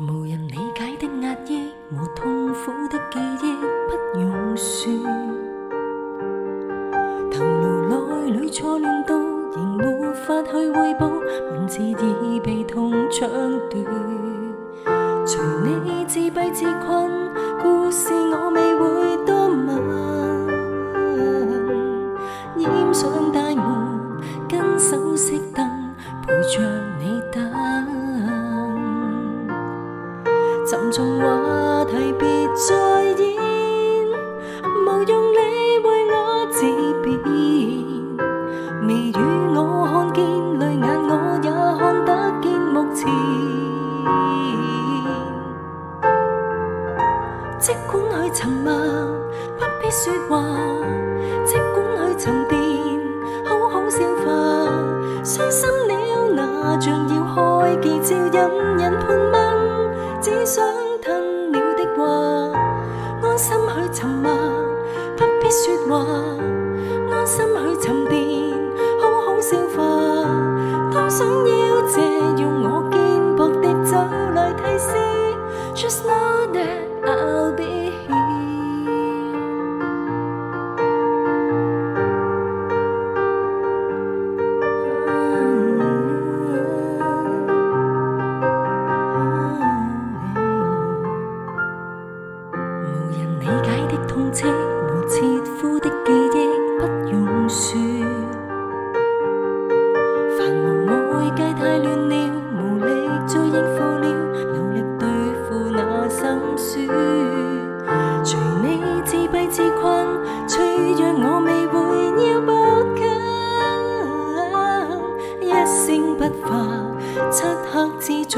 無人理解的壓抑和痛苦的記憶不用說，頭顱內裏錯亂到仍沒法去彙報，文字已被痛搶奪。隨你自閉自困，故事我未會多問，掩上大門，跟手熄燈，陪着你等。沉重話題別再演，無用理會我自辯。未與我看見淚眼，我也看得見目前。即管去沉默，不必說話；即管去沉澱，好好消化。傷心了那像要開記招，隱隱盤問，只想吞了的話。安心去沉默，不必說話；安心去沉澱，好好消化。當想要借用我肩膊的酒來提示 Just know that I'll be here。 無人理解的痛戚和切膚的記憶不用說，繁忙外界太亂了，無力再應付了，努力對付那心酸。隨你自閉自困，脆弱我未會要抱緊，一聲不發，漆黑之中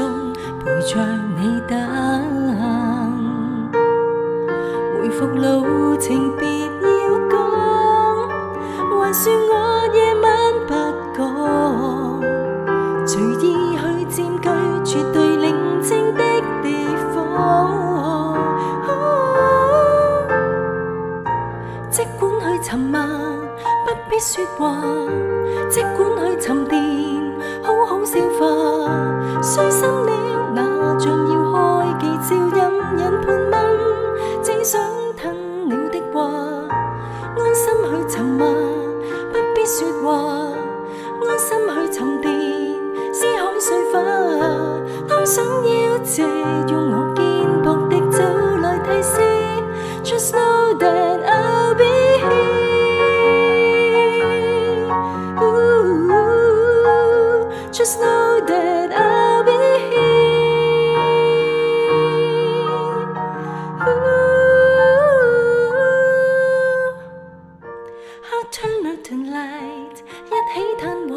陪着你等。回復路程別要講，還說我夜晚不講，隨意去佔據絕對寧靜的地方。即管去沉默，不必說話；即管去沉澱，好好消化。傷心了那像要開記招，隱隱盤問，只想吞了的話。安心去沉默，不必說話；安心去沉澱，思考碎花。當想要借用我肩膊的酒來提示 Just know that I'll be here。 Just know that I'll be here。 I'll turn out the light， 一起嘆喟。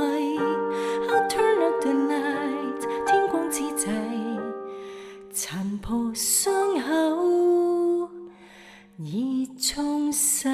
I'll turn out the light， 天光之際，殘破傷口已沖洗。